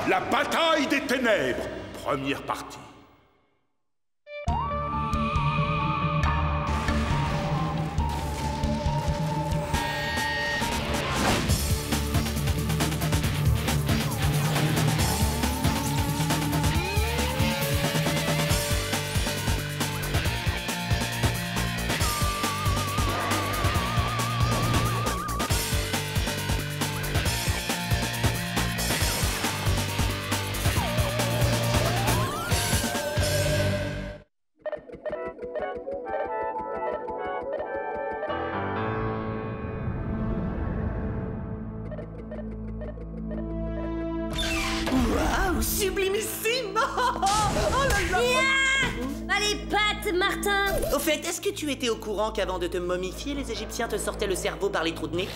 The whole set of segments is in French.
La bataille des ténèbres, première partie. Waouh, sublimissime! Oh là là! Allez, patte, Martin! Au fait, est-ce que tu étais au courant qu'avant de te momifier, les Égyptiens te sortaient le cerveau par les trous de nez?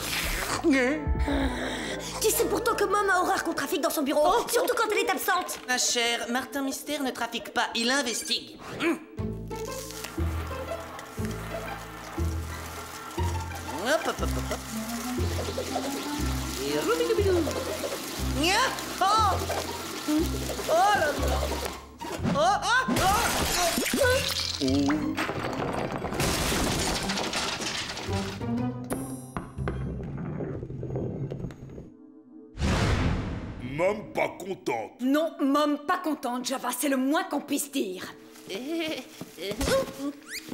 Tu sais pourtant que Mom a horreur qu'on trafique dans son bureau, surtout quand elle est absente. Ma chère, Martin Mystère ne trafique pas, il investigue. Hop, hop, hop, hop. Et roubidoubidou. Nya! Oh! Oh là là! Oh, oh, oh, Mom pas contente. Non, Mom, pas contente, Java, c'est le moins qu'on puisse dire.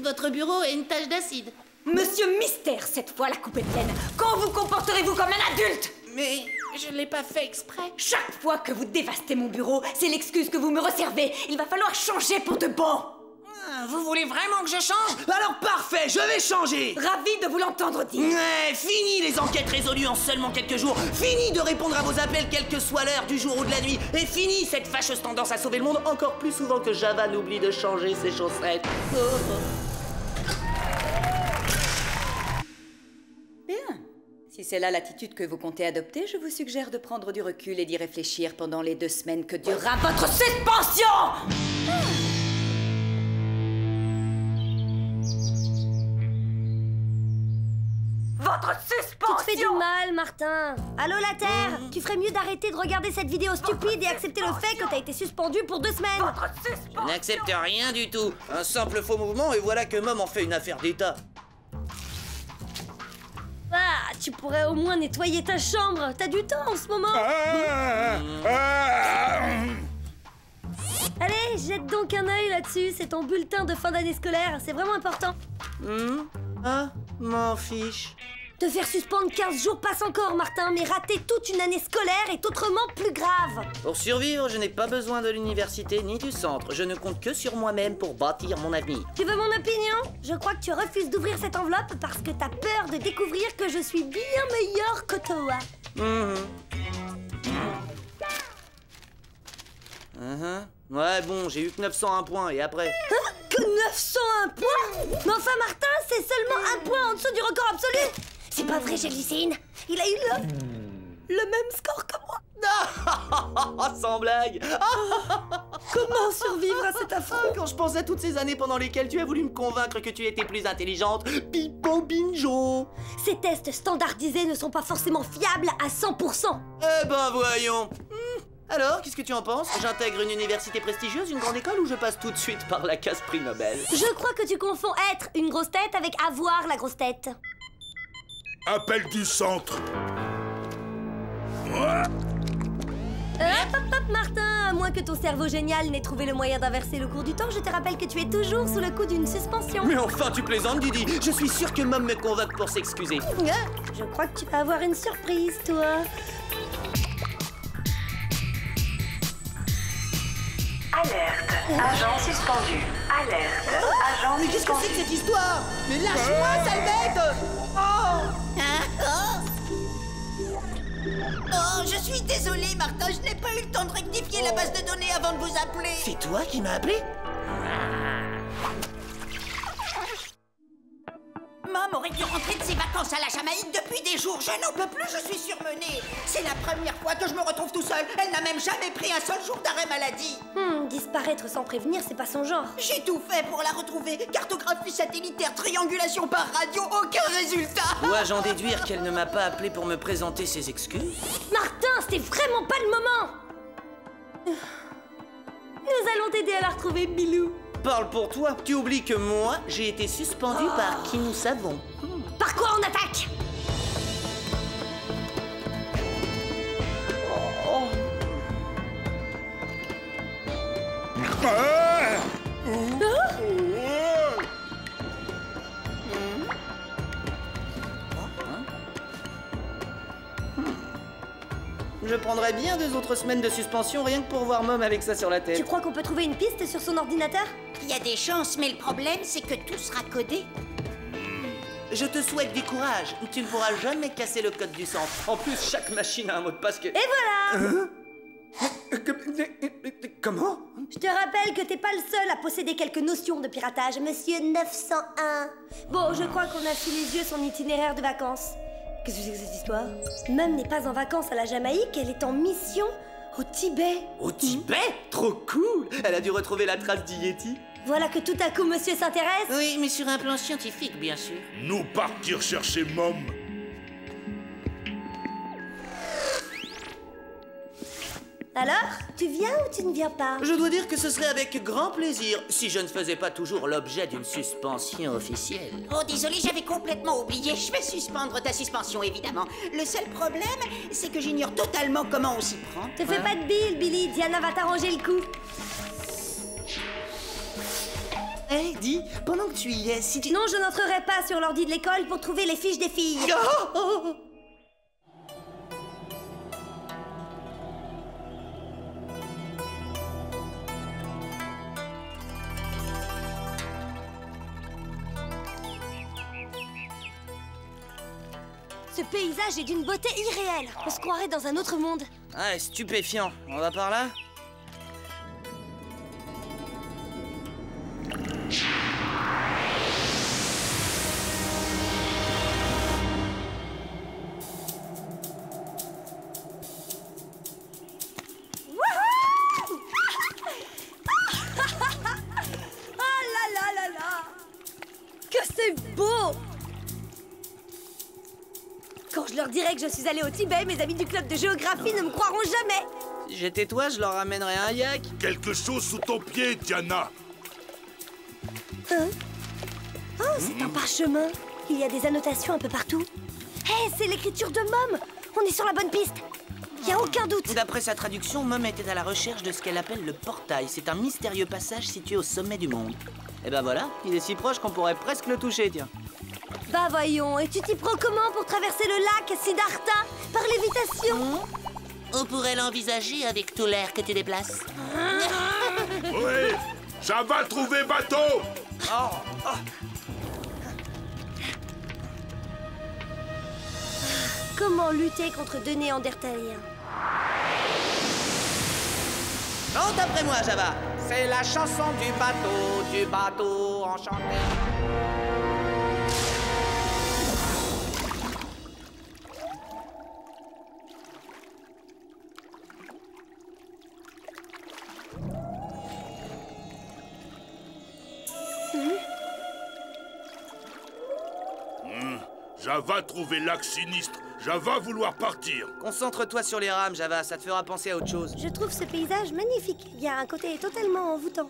Votre bureau a une tache d'acide. Monsieur Mystère, cette fois, la coupe est pleine. Quand vous comporterez-vous comme un adulte? Mais je l'ai pas fait exprès. Chaque fois que vous dévastez mon bureau, c'est l'excuse que vous me resservez. Il va falloir changer pour de bon. Vous voulez vraiment que je change? Alors parfait, je vais changer. Ravi de vous l'entendre dire. Ouais, fini les enquêtes résolues en seulement quelques jours. Fini de répondre à vos appels quelle que soit l'heure du jour ou de la nuit. Et fini cette fâcheuse tendance à sauver le monde encore plus souvent que Java n'oublie de changer ses chaussettes. Bien. Si c'est là l'attitude que vous comptez adopter, je vous suggère de prendre du recul et d'y réfléchir pendant les 2 semaines que durera votre suspension. Votre suspension! Tu te fais du mal, Martin. Allô, la Terre? Tu ferais mieux d'arrêter de regarder cette vidéo stupide et accepter le fait que t'as été suspendu pour 2 semaines. Votre suspension! Je n'accepte rien du tout. Un simple faux mouvement et voilà que Mom en fait une affaire d'État. Ah, tu pourrais au moins nettoyer ta chambre. T'as du temps en ce moment. Allez, jette donc un œil là-dessus. C'est ton bulletin de fin d'année scolaire. C'est vraiment important. Ah, m'en fiche. Te faire suspendre 15 jours passe encore, Martin, mais rater toute une année scolaire est autrement plus grave. Pour survivre, je n'ai pas besoin de l'université ni du centre. Je ne compte que sur moi-même pour bâtir mon avenir. Tu veux mon opinion? Je crois que tu refuses d'ouvrir cette enveloppe parce que t'as peur de découvrir que je suis bien meilleure que toi. Ouais, bon, j'ai eu que 901 points et après... Hein? Que 901 points? Mais enfin, Martin, c'est seulement 1 point en dessous du record absolu. C'est pas vrai, j'hallucine. Il a eu le même score que moi. Sans blague. Comment survivre à cet affront? Quand je pense à toutes ces années pendant lesquelles tu as voulu me convaincre que tu étais plus intelligente, Pipo Binjo. Ces tests standardisés ne sont pas forcément fiables à 100%. Eh ben voyons. Alors, qu'est-ce que tu en penses? J'intègre une université prestigieuse, une grande école ou je passe tout de suite par la case prix Nobel? Je crois que tu confonds être une grosse tête avec avoir la grosse tête. Appel du centre. Hop, Martin, à moins que ton cerveau génial n'ait trouvé le moyen d'inverser le cours du temps, je te rappelle que tu es toujours sous le coup d'une suspension. Mais enfin, tu plaisantes, Didi. Je suis sûr que Mom me convoque pour s'excuser. Je crois que tu vas avoir une surprise, toi. Alerte, agent suspendu. Alerte, agent Mais qu'est-ce que c'est que cette histoire? Mais lâche-moi, sale bête! Oh, je suis désolée, Martin, je n'ai pas eu le temps de rectifier la base de données avant de vous appeler. C'est toi qui m'as appelé? Mom aurait dû rentrer de ses vacances à la Jamaïque depuis des jours. Je n'en peux plus, je suis surmenée. C'est la première fois que je me retrouve tout seul. Elle n'a même jamais pris un seul jour d'arrêt maladie. Disparaître sans prévenir, c'est pas son genre. J'ai tout fait pour la retrouver. Cartographie satellitaire, triangulation par radio, aucun résultat. Dois-je en déduire qu'elle ne m'a pas appelé pour me présenter ses excuses? Martin, c'était vraiment pas le moment. Nous allons t'aider à la retrouver, Bilou. Parle pour toi. Tu oublies que moi, j'ai été suspendu par qui nous savons. Par quoi on attaque? Je prendrais bien 2 autres semaines de suspension rien que pour voir Mom avec ça sur la tête. Tu crois qu'on peut trouver une piste sur son ordinateur? Il y a des chances, mais le problème, c'est que tout sera codé. Je te souhaite du courage. Tu ne pourras jamais casser le code du centre. En plus, chaque machine a un mot de passe que... Et voilà! Comment? Je te rappelle que t'es pas le seul à posséder quelques notions de piratage, monsieur 901. Bon, je crois qu'on a sous les yeux son itinéraire de vacances. Qu'est-ce que c'est que cette histoire? Mum n'est pas en vacances à la Jamaïque, elle est en mission au Tibet. Au Tibet? Trop cool! Elle a dû retrouver la trace du Yeti. Voilà que tout à coup monsieur s'intéresse. Oui, mais sur un plan scientifique, bien sûr. Nous partir chercher Mom. Alors, tu viens ou tu ne viens pas? Je dois dire que ce serait avec grand plaisir si je ne faisais pas toujours l'objet d'une suspension officielle. Oh, désolé, j'avais complètement oublié. Je vais suspendre ta suspension, évidemment. Le seul problème, c'est que j'ignore totalement comment on s'y prend. Te fais pas de bile, Billy. Diana va t'arranger le coup. Hé, dis, pendant que tu y es, si tu... Non, je n'entrerai pas sur l'ordi de l'école pour trouver les fiches des filles. Oh. Ce paysage est d'une beauté irréelle. On se croirait dans un autre monde. Ah, stupéfiant. On va par là? Que c'est beau! Quand je leur dirai que je suis allée au Tibet, mes amis du club de géographie ne me croiront jamais. Si j'étais toi, je leur ramènerais un yak. Quelque chose sous ton pied, Diana. Hein? Oh, c'est un parchemin. Il y a des annotations un peu partout. Hé, c'est l'écriture de Mom. On est sur la bonne piste. Il n'y a aucun doute. D'après sa traduction, Mom était à la recherche de ce qu'elle appelle le portail. C'est un mystérieux passage situé au sommet du monde. Et ben voilà, il est si proche qu'on pourrait presque le toucher, tiens. Bah voyons, et tu t'y prends comment pour traverser le lac Siddhartha? Par lévitation? On pourrait l'envisager avec tout l'air que tu déplaces. Oui, ça va trouver bateau. Comment lutter contre deux néandertaliens? Chante après moi, Java. C'est la chanson du bateau enchanté. Java trouver l'axe sinistre. Java vouloir partir. Concentre-toi sur les rames, Java, ça te fera penser à autre chose. Je trouve ce paysage magnifique. Il y a un côté totalement envoûtant.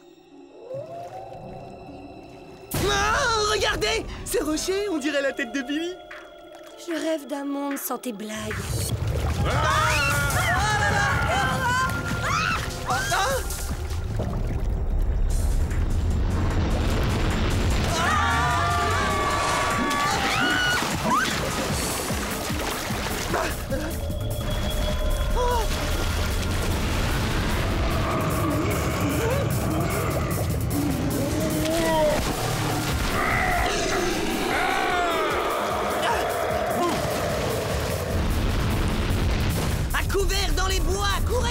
Ah, regardez! Ces rochers, on dirait la tête de Billy. Je rêve d'un monde sans tes blagues. À couvert dans les bois, courez!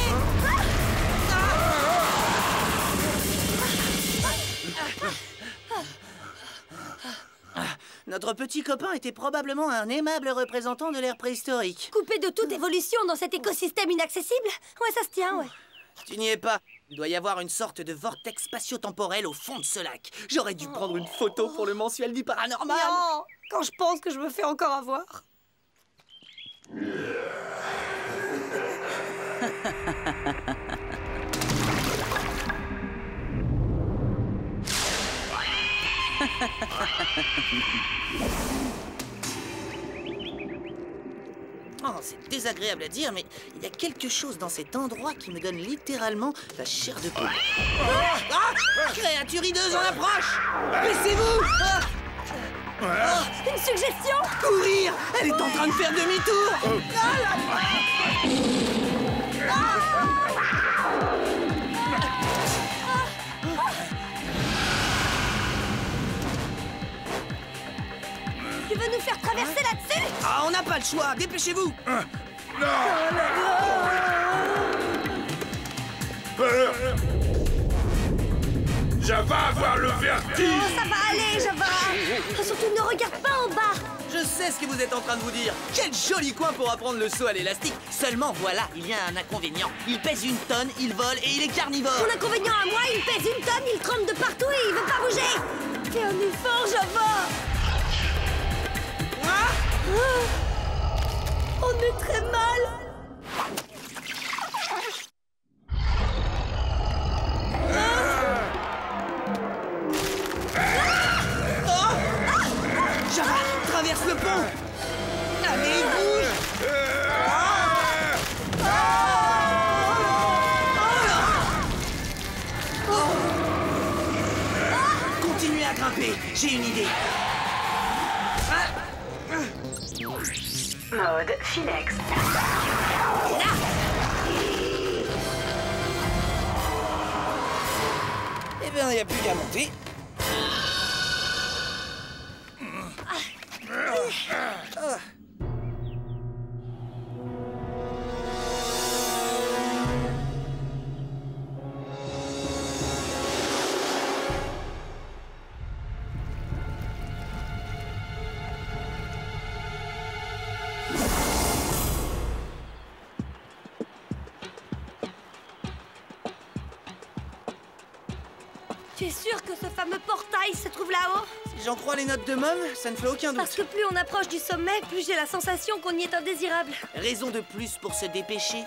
Notre petit copain était probablement un aimable représentant de l'ère préhistorique. Coupé de toute évolution dans cet écosystème inaccessible? Ouais, ça se tient, ouais. Tu n'y es pas. Il doit y avoir une sorte de vortex spatio-temporel au fond de ce lac. J'aurais dû prendre une photo pour le mensuel du paranormal. Non, quand je pense que je me fais encore avoir. Oh, c'est désagréable à dire, mais il y a quelque chose dans cet endroit qui me donne littéralement la chair de poule. Créature hideuse en approche! Baissez-vous! Une suggestion? Courir! Elle est en train de faire demi-tour! Tu veux nous faire traverser là-dessus? Ah, on n'a pas le choix! Dépêchez-vous! Java va avoir le vertige! Ça va aller, Java. Surtout ne regarde pas en bas. Je sais ce que vous êtes en train de vous dire. Quel joli coin pour apprendre le saut à l'élastique. Seulement, voilà, il y a un inconvénient. Il pèse 1 tonne, il vole et il est carnivore. Mon inconvénient à moi, il pèse 1 tonne, il trempe de partout et il veut pas bouger. Fais un effort, Java. On est très mal. Java, traverse le pont. Allez, bouge. Continuez à grimper, j'ai une idée. Mode Phoenix. Eh bien, il n'y a plus qu'à monter. Tu es sûr que ce fameux portail se trouve là-haut? Si j'en crois les notes de Mom, ça ne fait aucun doute. Parce que plus on approche du sommet, plus j'ai la sensation qu'on y est indésirable. Raison de plus pour se dépêcher.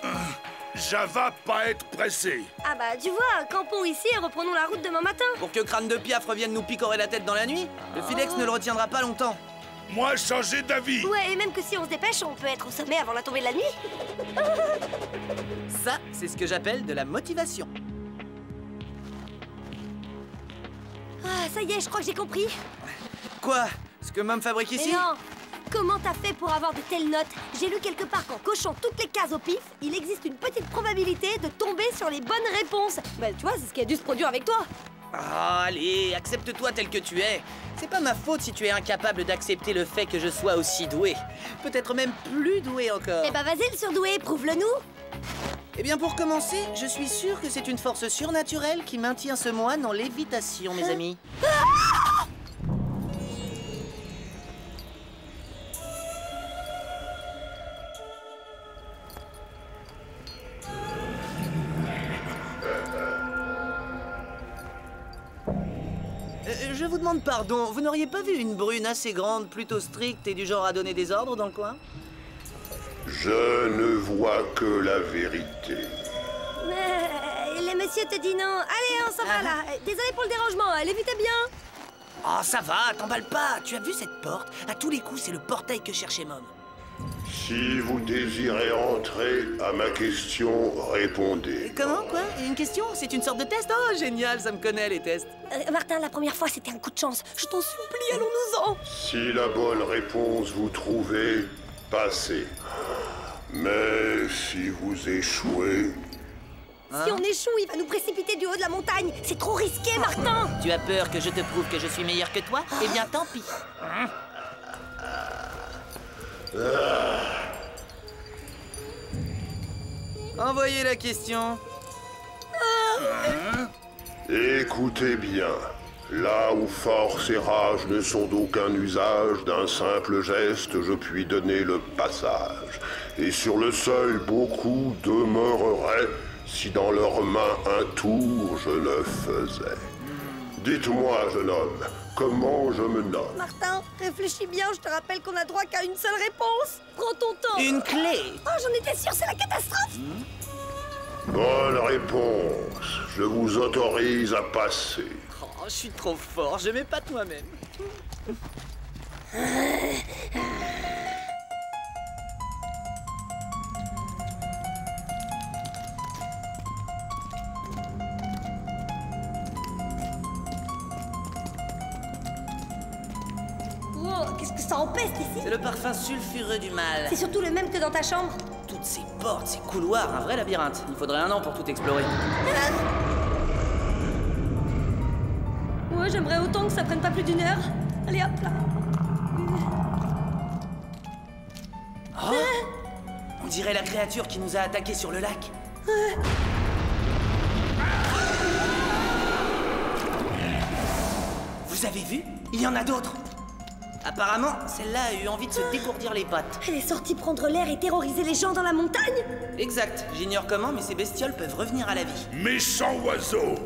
Java pas être pressé. Ah bah, tu vois, campons ici et reprenons la route demain matin. Pour que Crâne de Piaf revienne nous picorer la tête dans la nuit, le Philex ne le retiendra pas longtemps. Moi, changer d'avis. Ouais, et même que si on se dépêche, on peut être au sommet avant la tombée de la nuit. Ça, c'est ce que j'appelle de la motivation. Ah, ça y est, je crois que j'ai compris. Quoi? Ce que Mom fabrique ici? Mais non! Comment t'as fait pour avoir de telles notes? J'ai lu quelque part qu'en cochant toutes les cases au pif, il existe une petite probabilité de tomber sur les bonnes réponses. Bah, tu vois, c'est ce qui a dû se produire avec toi. Ah, allez, accepte-toi tel que tu es. C'est pas ma faute si tu es incapable d'accepter le fait que je sois aussi doué. Peut-être même plus doué encore. Eh bah, vas-y, le surdoué, prouve-le-nous. Eh bien, pour commencer, je suis sûr que c'est une force surnaturelle qui maintient ce moine en lévitation, mes amis. Je vous demande pardon, vous n'auriez pas vu une brune assez grande, plutôt stricte et du genre à donner des ordres dans le coin? Je ne vois que la vérité. Le monsieur te dit non. Allez, on s'en va là. Désolé pour le dérangement, évitez bien. Oh, ça va, t'emballe pas. Tu as vu cette porte? À tous les coups, c'est le portail que cherchait Mom. Si vous désirez entrer, à ma question, répondez. Comment, quoi? Une question? C'est une sorte de test? Oh, génial, ça me connaît, les tests. Martin, la première fois, c'était un coup de chance. Je t'en supplie, allons-nous-en. Si la bonne réponse vous trouvez, passez. Mais si vous échouez... Si on échoue, il va nous précipiter du haut de la montagne. C'est trop risqué, Martin. Tu as peur que je te prouve que je suis meilleur que toi? Eh bien, tant pis. Envoyez la question. Écoutez bien. Là où force et rage ne sont d'aucun usage, d'un simple geste, je puis donner le passage. Et sur le seuil, beaucoup demeureraient si dans leurs mains un tour je le faisais. Dites-moi, jeune homme, comment je me nomme? Martin, réfléchis bien, je te rappelle qu'on a droit qu'à une seule réponse. Prends ton temps. Une clé. Oh, j'en étais sûre, c'est la catastrophe. Bonne réponse. Je vous autorise à passer. Oh, je suis trop fort, je m'épate moi-même. Oh, qu'est-ce que ça empeste ici? C'est le parfum sulfureux du mal. C'est surtout le même que dans ta chambre. Toutes ces portes, ces couloirs, un vrai labyrinthe. Il faudrait 1 an pour tout explorer. Ouais, j'aimerais autant que ça prenne pas plus d'1 heure. Allez hop là. Oh, on dirait la créature qui nous a attaqués sur le lac. Vous avez vu? Il y en a d'autres. Apparemment, celle-là a eu envie de se dégourdir les pattes. Elle est sortie prendre l'air et terroriser les gens dans la montagne. Exact. J'ignore comment, mais ces bestioles peuvent revenir à la vie. Méchant oiseau!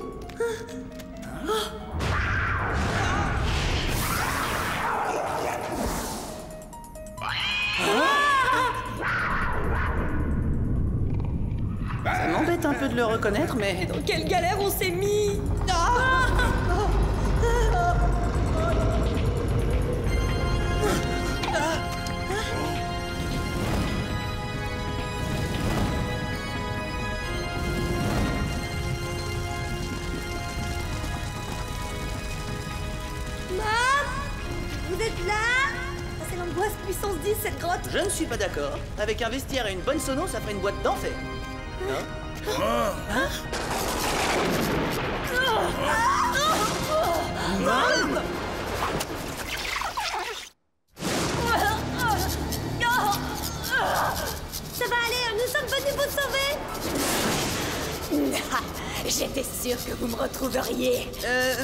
Ça m'embête un peu de le reconnaître, mais... Dans quelle galère on s'est mis. Vous êtes là? Oh, c'est l'angoisse puissance 10 cette grotte. Je ne suis pas d'accord. Avec un vestiaire et une bonne sono, ça ferait une boîte d'enfer. Ça va aller, nous sommes venus vous sauver. J'étais sûre que vous me retrouveriez.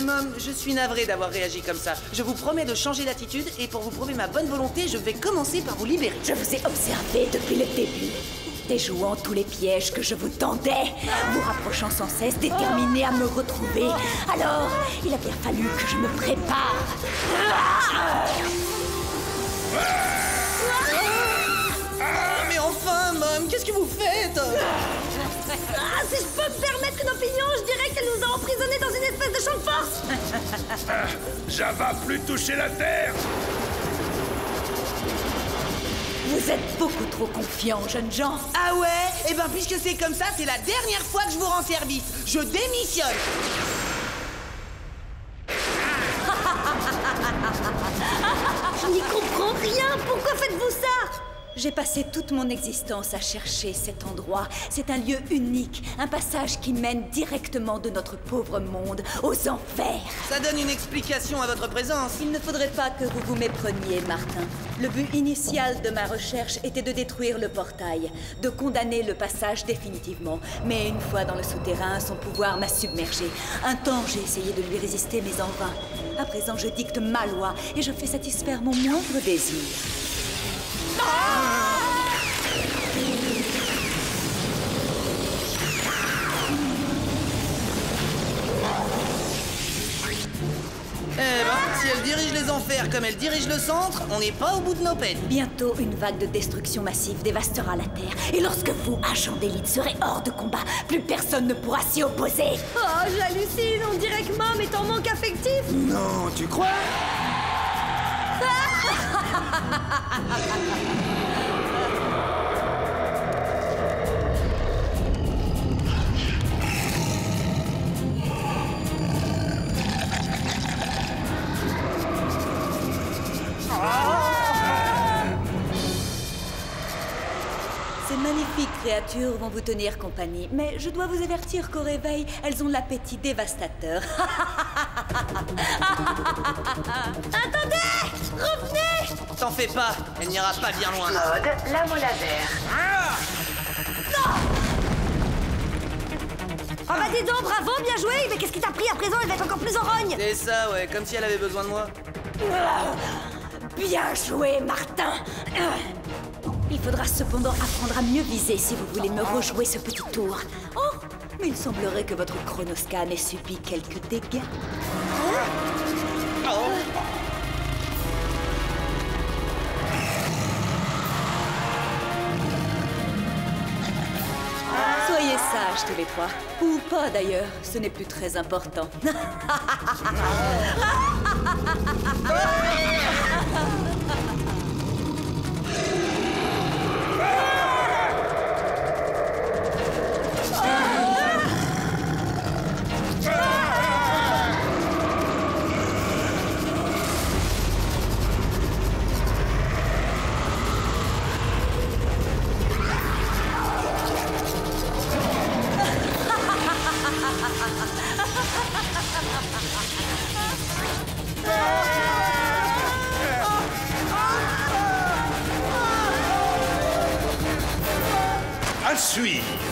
Mom, je suis navré d'avoir réagi comme ça. Je vous promets de changer d'attitude et pour vous prouver ma bonne volonté, je vais commencer par vous libérer. Je vous ai observé depuis le début, déjouant tous les pièges que je vous tendais, vous rapprochant sans cesse, déterminé à me retrouver. Alors, il a bien fallu que je me prépare. Mais enfin, Mom, qu'est-ce que vous faites? Ah, si je peux me permettre une opinion, je dirais qu'elle nous a emprisonnés dans une espèce de champ de force. Java plus toucher la terre! Vous êtes beaucoup trop confiants, jeunes gens. Ah ouais? Eh ben, puisque c'est comme ça, c'est la dernière fois que je vous rends service. Je démissionne. Je n'y comprends rien. Pourquoi faites-vous ça? J'ai passé toute mon existence à chercher cet endroit. C'est un lieu unique, un passage qui mène directement de notre pauvre monde aux enfers. Ça donne une explication à votre présence. Il ne faudrait pas que vous vous mépreniez, Martin. Le but initial de ma recherche était de détruire le portail, de condamner le passage définitivement. Mais une fois dans le souterrain, son pouvoir m'a submergé. Un temps, j'ai essayé de lui résister, mais en vain. À présent, je dicte ma loi et je fais satisfaire mon moindre désir. Eh ben, si elle dirige les enfers comme elle dirige le centre, on n'est pas au bout de nos peines. Bientôt, une vague de destruction massive dévastera la Terre. Et lorsque vous, agents d'élite, serez hors de combat, plus personne ne pourra s'y opposer. Oh, j'hallucine. On dirait que Mom est en manque affectif. Non, tu crois? Ces magnifiques créatures vont vous tenir compagnie, mais je dois vous avertir qu'au réveil, elles ont l'appétit dévastateur. Attendez! Revenez! T'en fais pas, elle n'ira pas bien loin. Mode lame au laser. Oh bah dis donc, bravo, bien joué. Mais qu'est-ce qui t'a pris à présent? Elle va être encore plus en rogne. C'est ça, ouais, comme si elle avait besoin de moi. Bien joué, Martin. Il faudra cependant apprendre à mieux viser si vous voulez me rejouer ce petit tour. Oh, mais il semblerait que votre chronoscan ait subi quelques dégâts. Soyez sage, marche TV3. Ou pas d'ailleurs, ce n'est plus très important. À suivre.